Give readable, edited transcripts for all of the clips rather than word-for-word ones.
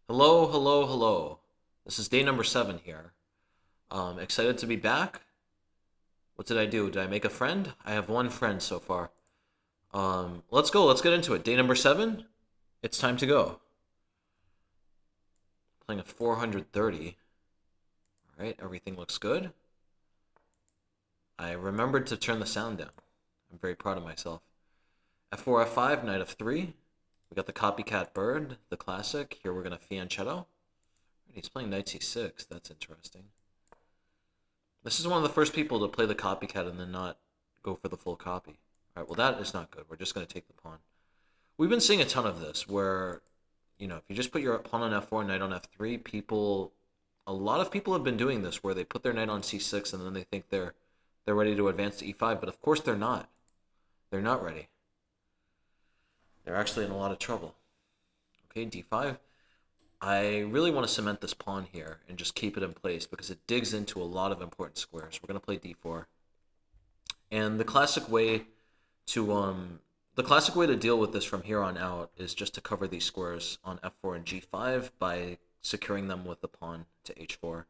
Hello, hello, hello. This is day number 7 here. Excited to be back. What did I do? Did I make a friend? I have one friend so far. Let's go. Let's get into it. Day number 7. It's time to go. Playing at 430. All right, everything looks good. I remembered to turn the sound down. I'm very proud of myself. F4, F5, knight f3. We got the copycat bird, the classic. Here we're going to fianchetto. He's playing knight c6. That's interesting. This is one of the first people to play the copycat and then not go for the full copy. All right, well, that is not good. We're just going to take the pawn. We've been seeing a ton of this where, if you just put your pawn on f4, knight on f3, a lot of people have been doing this where they put their knight on c6 and then they think they're ready to advance to e5, but of course they're not. They're not ready. They're actually in a lot of trouble. Okay, d5. I really want to cement this pawn here and just keep it in place because it digs into a lot of important squares. We're going to play d4. And the classic way to deal with this from here on out is just to cover these squares on f4 and g5 by securing them with the pawn to h4.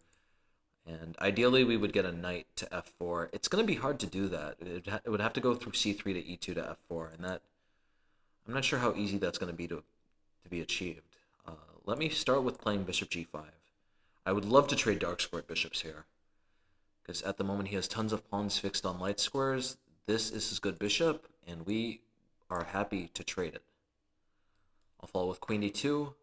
And ideally, we would get a knight to f4. It's going to be hard to do that. It would have to go through c3 to e2 to f4, and that I'm not sure how easy that's going to be to be achieved. Let me start with playing bishop g5. I would love to trade dark squared bishops here, because at the moment he has tons of pawns fixed on light squares. This is his good bishop, and we are happy to trade it. I'll follow with queen d2,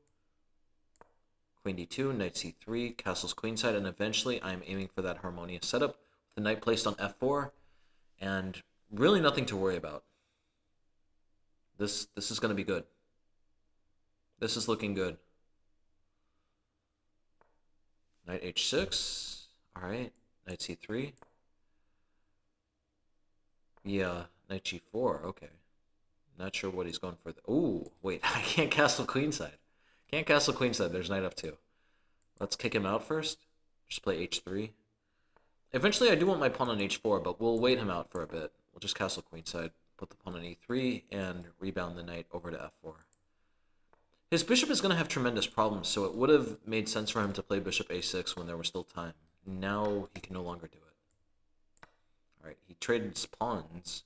knight c3, castles queenside, and eventually I'm aiming for that harmonious setup with the knight placed on f4, and really nothing to worry about. This is going to be good. This is looking good. Knight h6. All right. Knight c3. Yeah, knight g4. Okay. Not sure what he's going for. Ooh, wait. I can't castle queenside. Can't castle queenside. There's knight f2. Let's kick him out first. Just play h3. Eventually, I do want my pawn on h4, but we'll wait him out for a bit. We'll just castle queenside, put the pawn on e3, and rebound the knight over to f4. His bishop is going to have tremendous problems, so it would have made sense for him to play bishop a6 when there was still time. Now he can no longer do it. All right, he traded his pawns.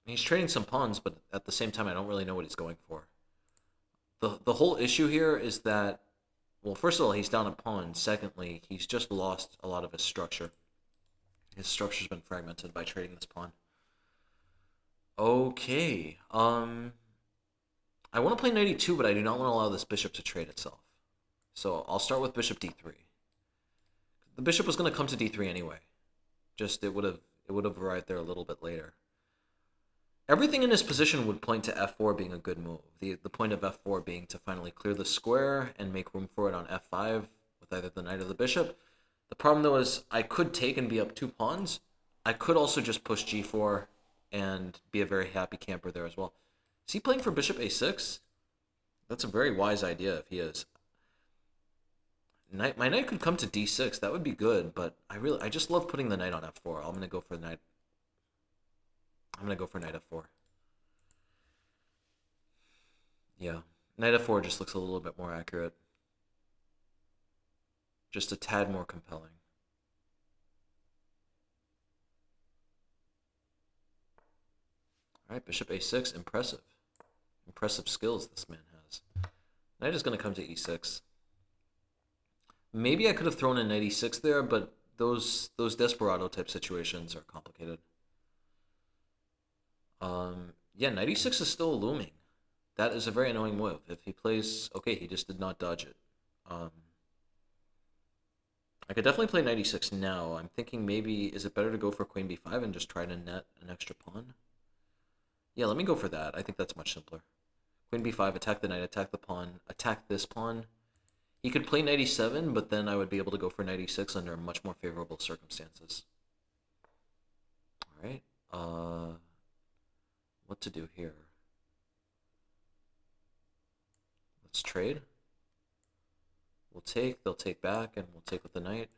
He's trading some pawns, but at the same time, I don't really know what he's going for. The whole issue here is that, well, first of all, he's down a pawn. Secondly, he's just lost a lot of his structure. His structure's been fragmented by trading this pawn. Okay. I want to play knight e2, but I do not want to allow this bishop to trade itself. So I'll start with bishop d3. The bishop was going to come to d3 anyway. Just it would have arrived there a little bit later. Everything in his position would point to f4 being a good move. The point of f4 being to finally clear the square and make room for it on f5 with either the knight or the bishop. The problem, though, is I could take and be up 2 pawns. I could also just push g4 and be a very happy camper there as well. Is he playing for bishop a6? That's a very wise idea if he is. My knight could come to d6. That would be good, but I just love putting the knight on f4. I'm going to go for knight. I'm going to go for knight f4. Yeah. Knight f4 just looks a little bit more accurate. Just a tad more compelling. All right, bishop a6. Impressive. Impressive skills this man has. Knight is going to come to e6. Maybe I could have thrown in knight e6 there, but those desperado type situations are complicated. Yeah, knight e6 is still looming. That is a very annoying move. If he plays, okay, he just did not dodge it. I could definitely play knight e6 now. I'm thinking maybe, is it better to go for queen b5 and just try to net an extra pawn? Yeah, let me go for that. I think that's much simpler. Queen b5, attack the knight, attack the pawn, attack this pawn. He could play knight e7, but then I would be able to go for knight e6 under much more favorable circumstances. All right. What to do here? Let's trade. We'll take, they'll take back, and we'll take with the knight.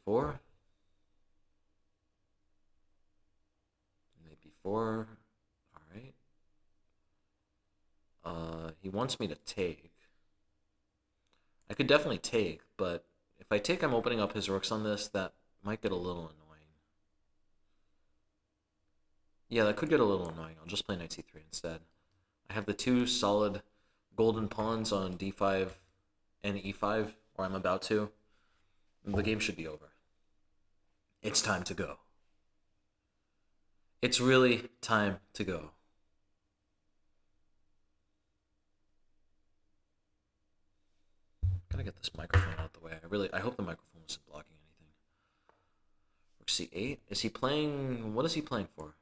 e4. Knight b4. Alright. He wants me to take. I could definitely take, but if I take, I'm opening up his rooks on this. That might get a little annoying. Yeah, that could get a little annoying. I'll just play knight c3 instead. I have the two solid golden pawns on d5 and e5, or I'm about to. The game should be over. It's time to go. It's really time to go. Gotta get this microphone out of the way. I hope the microphone isn't blocking anything. Rook c8. Is he playing? What is he playing for?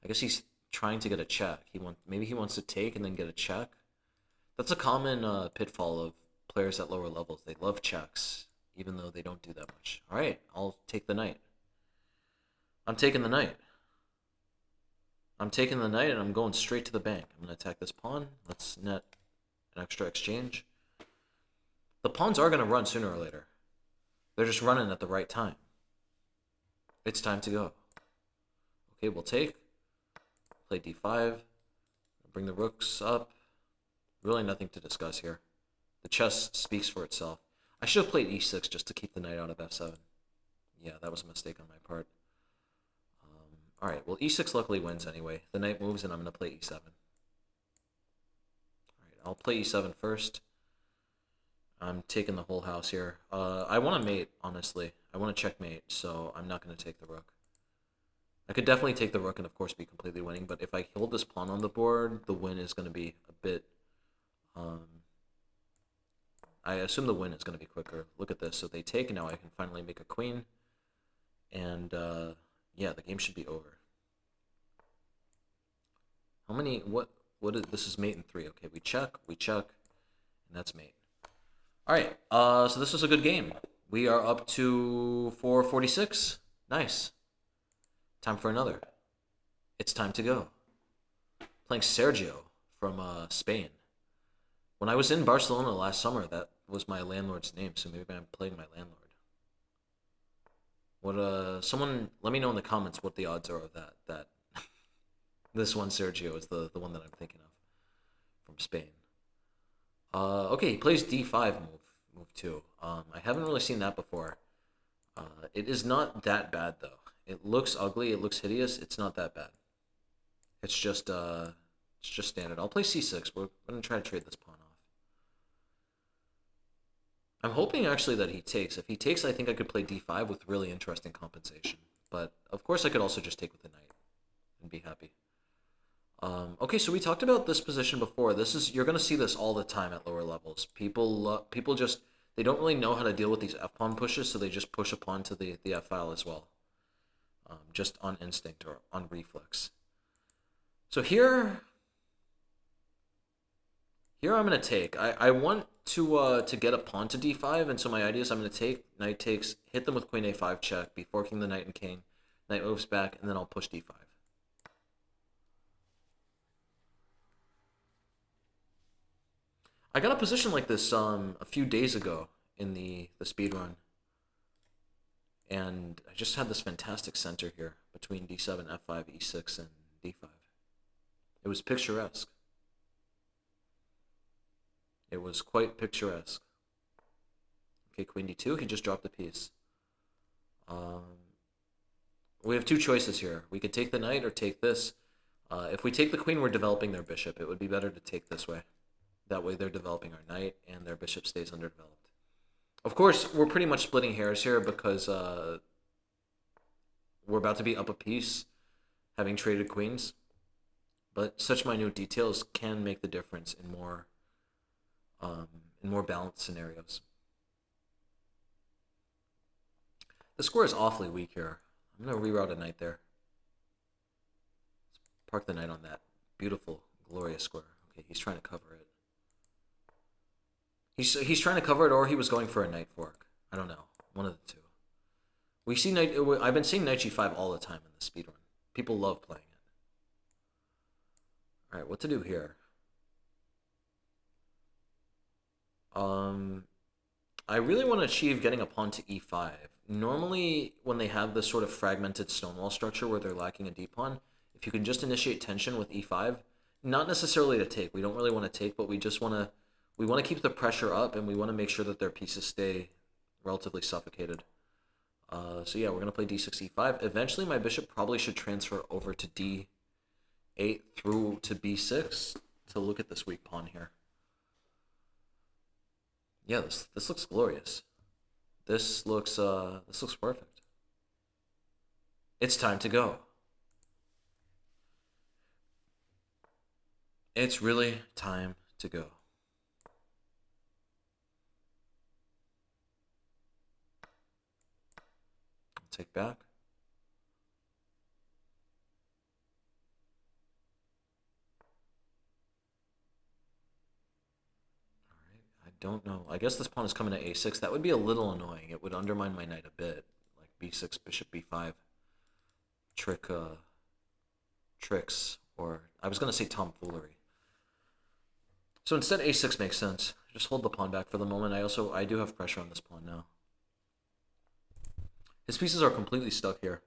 I guess he's trying to get a check. Maybe he wants to take and then get a check. That's a common pitfall of players at lower levels. They love checks, even though they don't do that much. All right, I'll take the knight. I'm taking the knight. I'm taking the knight, and I'm going straight to the bank. I'm going to attack this pawn. Let's net an extra exchange. The pawns are going to run sooner or later. They're just running at the right time. It's time to go. Okay, we'll take. Play d5. Bring the rooks up. Really nothing to discuss here. The chess speaks for itself. I should have played e6 just to keep the knight out of f7. Yeah, that was a mistake on my part. Alright, well, e6 luckily wins anyway. The knight moves, and I'm going to play e7. Alright, I'll play e7 first. I'm taking the whole house here. I want to mate, honestly. I want to checkmate, so I'm not going to take the rook. I could definitely take the rook and, of course, be completely winning, but if I hold this pawn on the board, the win is going to be a bit... I assume the win is going to be quicker. Look at this. So they take, and now I can finally make a queen. And, yeah, the game should be over. How many... This is mate in 3. Okay, we check, and that's mate. Alright, so this was a good game. We are up to 446. Nice. Time for another. It's time to go. Playing Sergio from Spain. When I was in Barcelona last summer, that was my landlord's name, so maybe I'm playing my landlord. Someone let me know in the comments what the odds are of that this one Sergio is the one that I'm thinking of from Spain. Okay, he plays d5 move 2. I haven't really seen that before. It is not that bad though. It looks ugly, it looks hideous. It's not that bad. It's just standard. I'll play c6. We're gonna try to trade this pawn off. I'm hoping actually that he takes. If he takes, I think I could play d5 with really interesting compensation. But of course, I could also just take with the knight and be happy. Okay, so we talked about this position before. You're gonna see this all the time at lower levels. People just they don't really know how to deal with these f pawn pushes, so they just push a pawn to the f file as well, just on instinct or on reflex. So here I'm gonna take. I want to get a pawn to d5, and so my idea is I'm gonna take. Knight takes, hit them with queen a5 check, be forking the knight and king. Knight moves back, and then I'll push d5. I got a position like this a few days ago in the speedrun, and I just had this fantastic center here between d7, f5, e6, and d5. It was picturesque. It was quite picturesque. Okay, queen d2, he just dropped a piece. We have two choices here. We could take the knight or take this. If we take the queen, we're developing their bishop. It would be better to take this way. That way they're developing our knight, and their bishop stays underdeveloped. Of course, we're pretty much splitting hairs here because we're about to be up a piece, having traded queens. But such minute details can make the difference in more balanced scenarios. The square is awfully weak here. I'm going to reroute a knight there. Let's park the knight on that beautiful, glorious square. Okay, he's trying to cover it. He's trying to cover it, or he was going for a knight fork. I don't know. One of the two. We see knight. I've been seeing knight g5 all the time in the speedrun. People love playing it. All right, what to do here? I really want to achieve getting a pawn to e5. Normally, when they have this sort of fragmented stonewall structure where they're lacking a d-pawn, if you can just initiate tension with e5, not necessarily to take. We don't really want to take, but we just want to keep the pressure up, and we want to make sure that their pieces stay relatively suffocated. So yeah, we're gonna play d6, e5. Eventually, my bishop probably should transfer over to d8 through to b6 to look at this weak pawn here. Yeah, this looks glorious. This looks perfect. It's time to go. It's really time to go. Take back. Alright, I don't know. I guess this pawn is coming to a6. That would be a little annoying. It would undermine my knight a bit. Like b6, bishop b5. Tricks, or I was going to say tomfoolery. So instead, a6 makes sense. Just hold the pawn back for the moment. I do have pressure on this pawn now. His pieces are completely stuck here.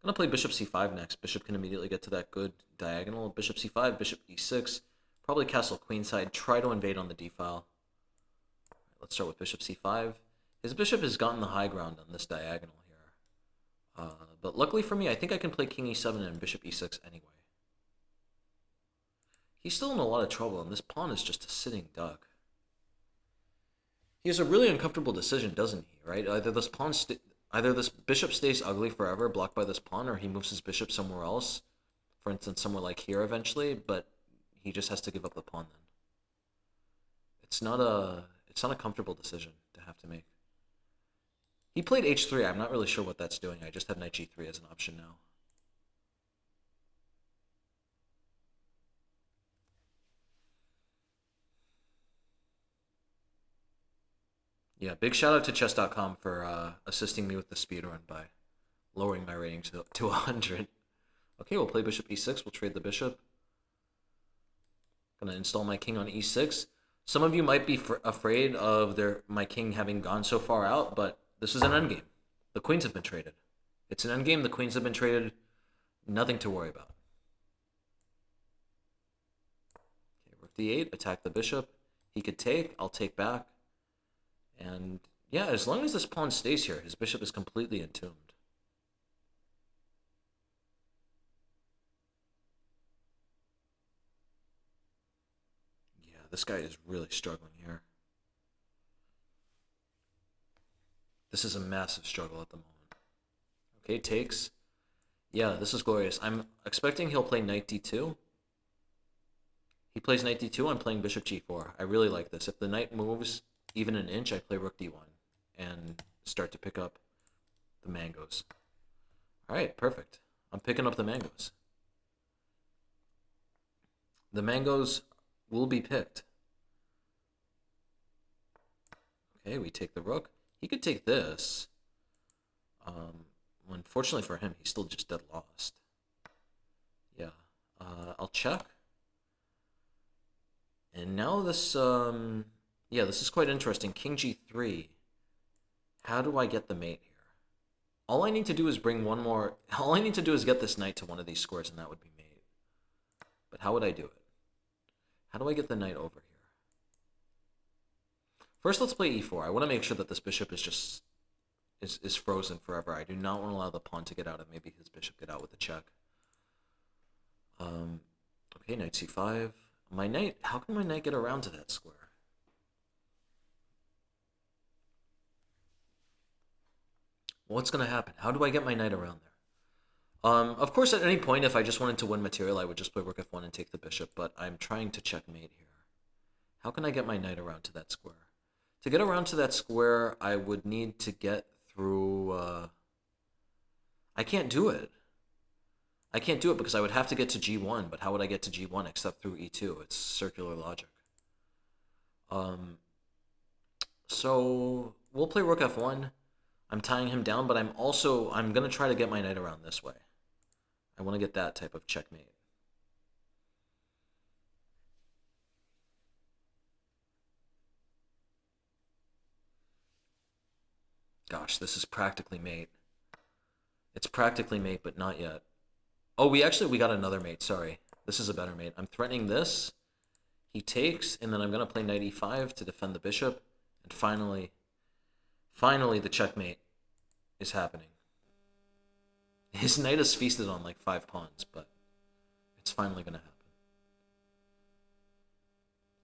I'm going to play bishop c5 next. Bishop can immediately get to that good diagonal. Bishop c5, bishop e6. Probably castle queenside. Try to invade on the d file. Let's start with bishop c5. His bishop has gotten the high ground on this diagonal here. But luckily for me, I think I can play king e7 and bishop e6 anyway. He's still in a lot of trouble, and this pawn is just a sitting duck. He has a really uncomfortable decision, doesn't he, right? Either this bishop stays ugly forever, blocked by this pawn, or he moves his bishop somewhere else. For instance, somewhere like here eventually, but he just has to give up the pawn then. It's not a comfortable decision to have to make. He played h3. I'm not really sure what that's doing. I just have knight g3 as an option now. Yeah, big shout out to chess.com for assisting me with the speedrun by lowering my rating to 100. Okay, we'll play bishop e6. We'll trade the bishop. Gonna install my king on e6. Some of you might be afraid of my king having gone so far out, but this is an endgame. The queens have been traded. It's an endgame. The queens have been traded. Nothing to worry about. Okay, rook d8. Attack the bishop. He could take. I'll take back. And yeah, as long as this pawn stays here, his bishop is completely entombed. Yeah, this guy is really struggling here. This is a massive struggle at the moment. Okay, takes. Yeah, this is glorious. I'm expecting he'll play knight d2. He plays knight d2, I'm playing bishop g4. I really like this. If the knight moves even an inch, I play rook d1 and start to pick up the mangoes. All right, perfect. I'm picking up the mangoes. The mangoes will be picked. Okay, we take the rook. He could take this. Unfortunately for him, he's still just dead lost. Yeah. I'll check. And now this, yeah, this is quite interesting. King g3. How do I get the mate here? All I need to do is bring one more. All I need to do is get this knight to one of these squares, and that would be mate. But how would I do it? How do I get the knight over here? First, let's play e4. I want to make sure that this bishop is just is frozen forever. I do not want to allow the pawn to get out, and maybe his bishop get out with a check. Okay, knight c5. My knight. How can my knight get around to that square? What's going to happen? How do I get my knight around there? Of course, at any point, if I just wanted to win material, I would just play rook f1 and take the bishop, but I'm trying to checkmate here. How can I get my knight around to that square? To get around to that square, I would need to get through... I can't do it. I can't do it because I would have to get to g1, but how would I get to g1 except through e2? It's circular logic. So we'll play rook f1. I'm tying him down, but I'm going to try to get my knight around this way. I want to get that type of checkmate. Gosh, this is practically mate. It's practically mate, but not yet. Oh, we got another mate. Sorry. This is a better mate. I'm threatening this. He takes, and then I'm going to play knight e5 to defend the bishop. And finally, the checkmate is happening. His knight is feasted on like 5 pawns, but it's finally going to happen.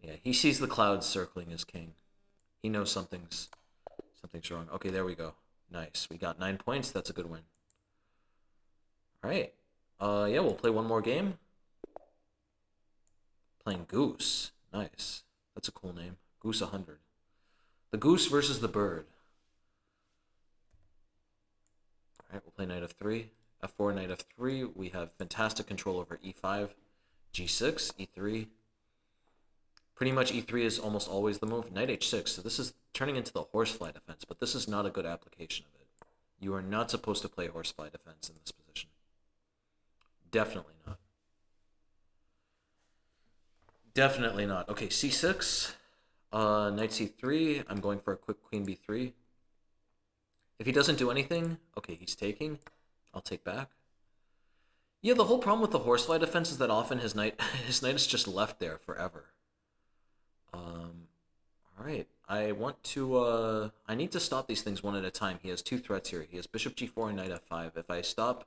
Yeah, he sees the clouds circling his king. He knows something's wrong. Okay, there we go. Nice. We got 9 points. That's a good win. All right. Yeah, we'll play one more game. Playing Goose. Nice. That's a cool name. Goose 100. The Goose versus the Bird. All right, we'll play knight f3. f4, knight f3. We have fantastic control over e5, g6, e3. Pretty much e3 is almost always the move. Knight h6. So this is turning into the horsefly defense, but this is not a good application of it. You are not supposed to play horsefly defense in this position. Definitely not. Definitely not. Okay, c6. Knight c3. I'm going for a quick queen b3. If he doesn't do anything, okay, he's taking. I'll take back. Yeah, the whole problem with the horsefly defense is that often his knight is just left there forever. All right. I need to stop these things one at a time. He has 2 threats here. He has bishop g4 and knight f5. If I stop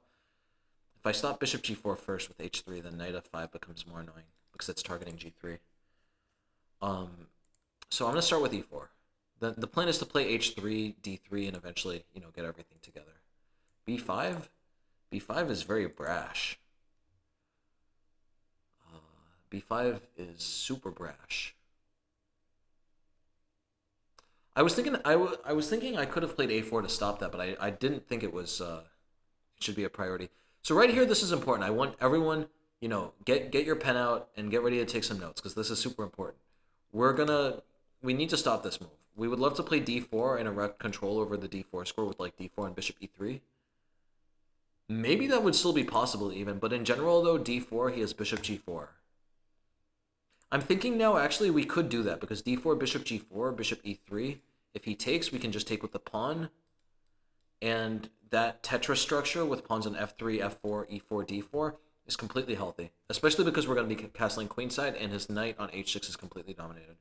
bishop g4 first with h3, then knight f5 becomes more annoying because it's targeting g3. So I'm going to start with e4. The plan is to play h3, d3, and eventually, get everything together. b5? b5 is very brash. b5 is super brash. I was thinking I could have played a4 to stop that, but I didn't think it was it should be a priority. So right here, this is important. I want everyone, get your pen out and get ready to take some notes because this is super important. We need to stop this move. We would love to play d4 and erect control over the d4 square with like d4 and bishop e3. Maybe that would still be possible even, but in general though, d4, he has bishop g4. I'm thinking now, actually, we could do that because d4, bishop g4, bishop e3. If he takes, we can just take with the pawn. And that Tetris structure with pawns on f3, f4, e4, d4 is completely healthy. Especially because we're going to be castling queenside and his knight on h6 is completely dominated.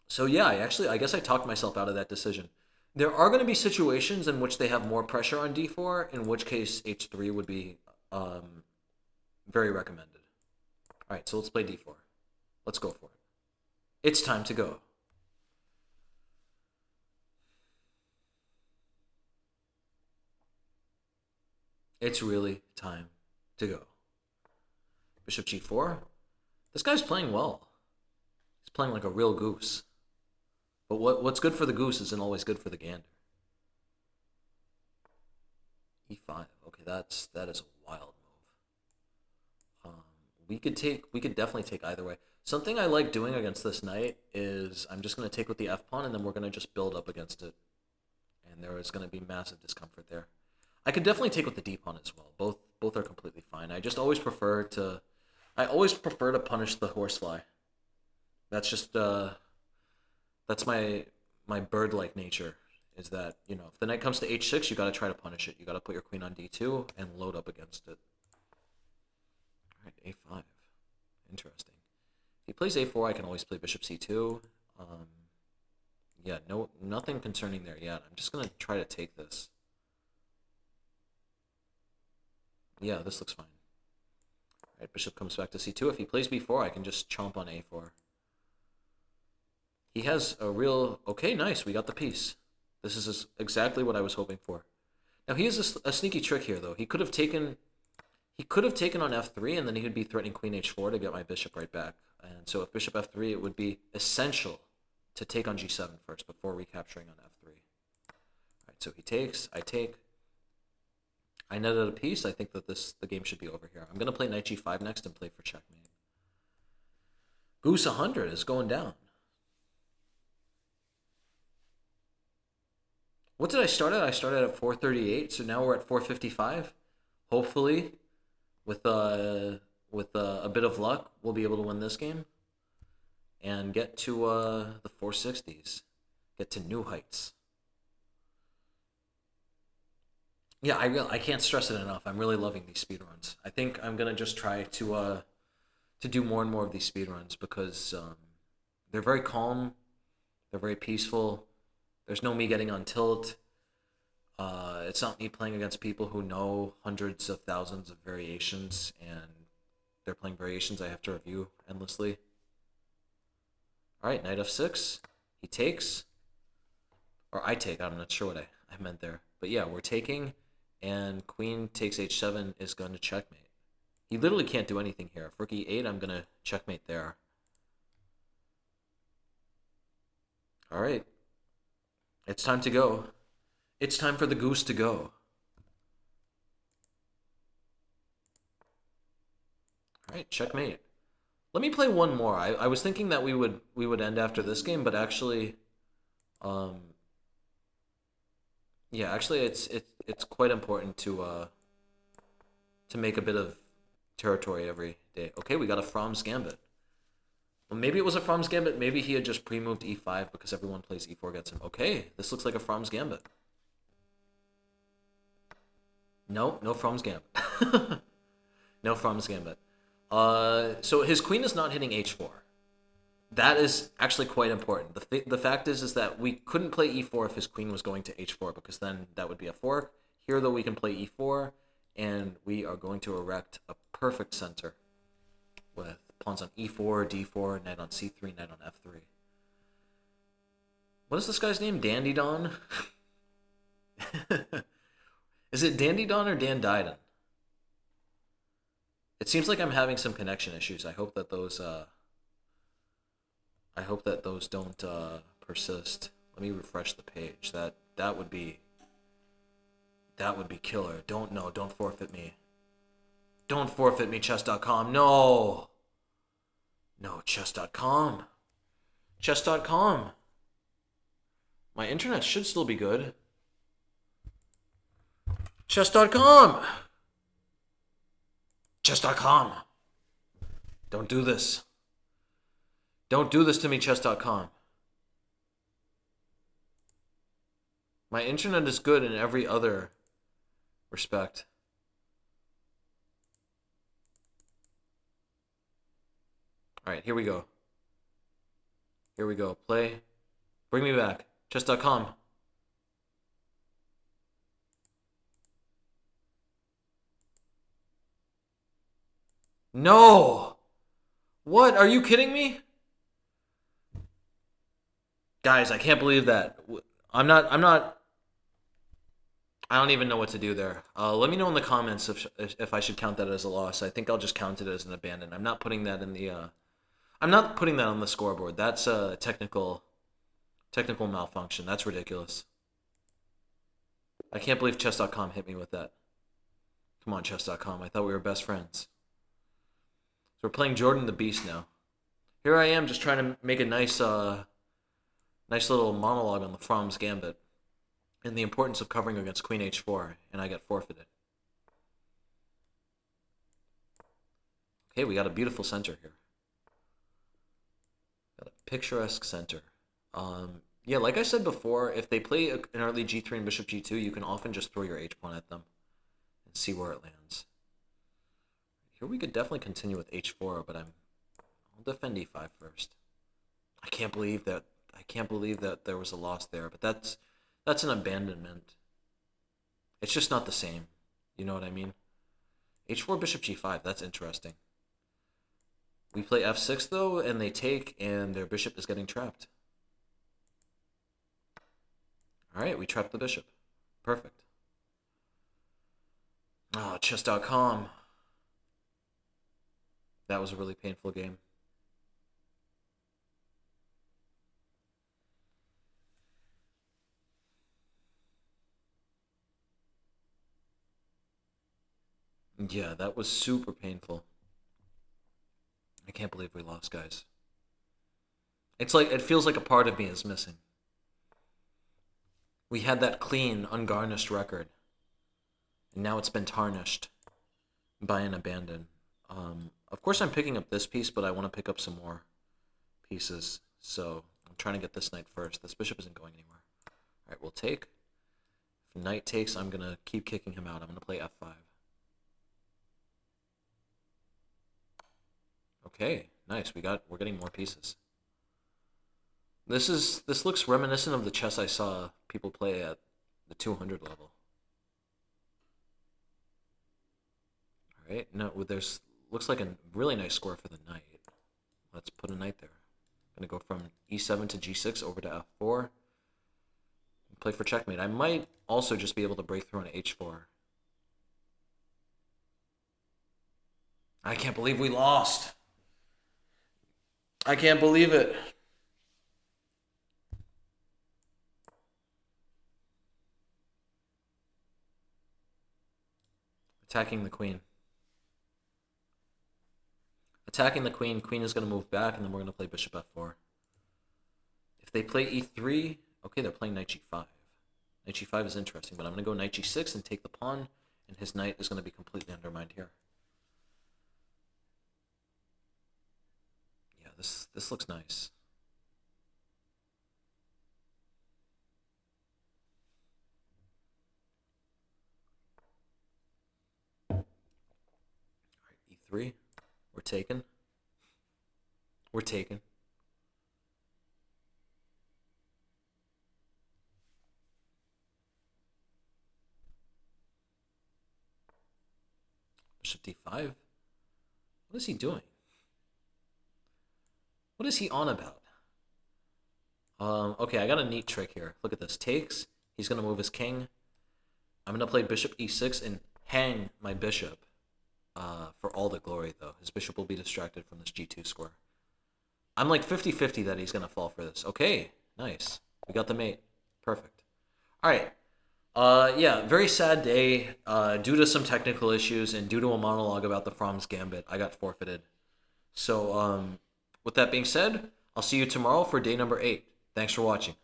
So yeah, I guess I talked myself out of that decision. There are going to be situations in which they have more pressure on d4, in which case h3 would be very recommended. All right, so let's play d4. Let's go for it. It's time to go. It's really time to go. Bishop g4. This guy's playing well. He's playing like a real goose. But what's good for the goose isn't always good for the gander. e5. Okay, that is a wild move. We could definitely take either way. Something I like doing against this knight is I'm just going to take with the f-pawn, and then we're going to just build up against it. And there is going to be massive discomfort there. I could definitely take with the d-pawn as well. Both are completely fine. I just always prefer to punish the horsefly. That's just that's my bird-like nature. Is that if the knight comes to h6, you got to try to punish it. You got to put your queen on d2 and load up against it. All right, a5. Interesting. If he plays a4, I can always play bishop c2. Yeah, nothing concerning there yet. I'm just going to try to take this. Yeah, this looks fine. All right, bishop comes back to c2. If he plays b4, I can just chomp on a4. He has a real... Okay, nice. We got the piece. This is exactly what I was hoping for. Now, he has a sneaky trick here, though. He could have taken on f3, and then he would be threatening queen h4 to get my bishop right back. And so if bishop f3, it would be essential to take on g7 first before recapturing on f3. All right, so he takes, I take. I netted a piece. I think that the game should be over here. I'm going to play knight g5 next and play for checkmate. Goose 100 is going down. What did I start at? I started at 438, so now we're at 455. Hopefully, with a bit of luck, we'll be able to win this game and get to the 460s, get to new heights. Yeah, I can't stress it enough. I'm really loving these speedruns. I think I'm gonna just try to do more and more of these speedruns because they're very calm, they're very peaceful. There's no me getting on tilt. It's not me playing against people who know hundreds of thousands of variations and they're playing variations I have to review endlessly. All right, knight f6. He takes, or I take. I'm not sure what I meant there, but yeah, we're taking, and queen takes h7 is going to checkmate. He literally can't do anything here. If rook e8, I'm gonna checkmate there. All right, it's time to go. It's time for the goose to go. All right, checkmate. Let me play one more. I was thinking that we would end after this game, but actually, um, yeah, actually, it's quite important to make a bit of territory every day. Okay, we got a Fromm's Gambit. Well, maybe it was a Fromm's Gambit. Maybe he had just pre-moved e5 because everyone plays e4 gets him. Okay, this looks like a Fromm's Gambit. No, no Fromm's Gambit. No Fromm's Gambit. So his queen is not hitting h4. That is actually quite important. The fact is that we couldn't play e4 if his queen was going to h4 because then that would be a fork. Here, though, we can play e4, and we are going to erect a perfect center with pawns on e4, d4, knight on c3, knight on f3. What is this guy's name? Dandy Don? Is it Dandy Don or Dan Diden? It seems like I'm having some connection issues. I hope that those don't persist. Let me refresh the page. That would be killer. Don't forfeit me. Don't forfeit me, chess.com. No. No, chess.com. Chess.com. My internet should still be good. Chess.com. Chess.com. Don't do this. Don't do this to me, chess.com. My internet is good in every other respect. All right, here we go. Here we go. Play. Bring me back. Chess.com. No! What? Are you kidding me? Guys, I can't believe that. I'm not I don't even know what to do there. Let me know in the comments if I should count that as a loss. I think I'll just count it as an abandon. I'm not putting that in the I'm not putting that on the scoreboard. That's a technical malfunction. That's ridiculous. I can't believe chess.com hit me with that. Come on, chess.com. I thought we were best friends. So we're playing Jordan the Beast now. Here I am just trying to make a nice little monologue on the Fromm's Gambit and the importance of covering against queen h4, and I get forfeited. Okay, we got a beautiful center here. Got a picturesque center. Yeah, like I said before, if they play an early g3 and bishop g2, you can often just throw your h-pawn at them and see where it lands. Here we could definitely continue with h4, but I'll defend e5 first. I can't believe that there was a loss there, but that's an abandonment. It's just not the same. You know what I mean? h4 bishop g5, that's interesting. We play f6 though, and they take, and their bishop is getting trapped. All right, we trapped the bishop. Perfect. Oh, chess.com. That was a really painful game. Yeah, that was super painful. I can't believe we lost, guys. It's like, it feels like a part of me is missing. We had that clean, ungarnished record, and now it's been tarnished by an abandon. Of course, I'm picking up this piece, but I want to pick up some more pieces, so I'm trying to get this knight first. This bishop isn't going anywhere. All right, we'll take. If knight takes, I'm gonna keep kicking him out. I'm gonna play f5. Okay, nice. We're getting more pieces. This looks reminiscent of the chess I saw people play at the 200 level. All right, no, there's looks like a really nice square for the knight. Let's put a knight there. I'm gonna go from e7 to g6 over to f4. Play for checkmate. I might also just be able to break through on h4. I can't believe we lost. I can't believe it. Attacking the queen. Attacking the queen. Queen is going to move back, and then we're going to play bishop f4. If they play e3, okay, they're playing knight g5. Knight g5 is interesting, but I'm going to go knight g6 and take the pawn, and his knight is going to be completely undermined here. Yeah, this looks nice. All right, e3. We're taken. We're taken. Bishop d5. What is he doing? What is he on about? Okay, I got a neat trick here. Look at this. Takes. He's going to move his king. I'm going to play bishop e6 and hang my bishop for all the glory, though. His bishop will be distracted from this g2 square. I'm like 50-50 that he's going to fall for this. Okay, nice. We got the mate. Perfect. All right. Yeah, very sad day. Due to some technical issues and due to a monologue about the Fromm's Gambit, I got forfeited. So, with that being said, I'll see you tomorrow for day number 8. Thanks for watching.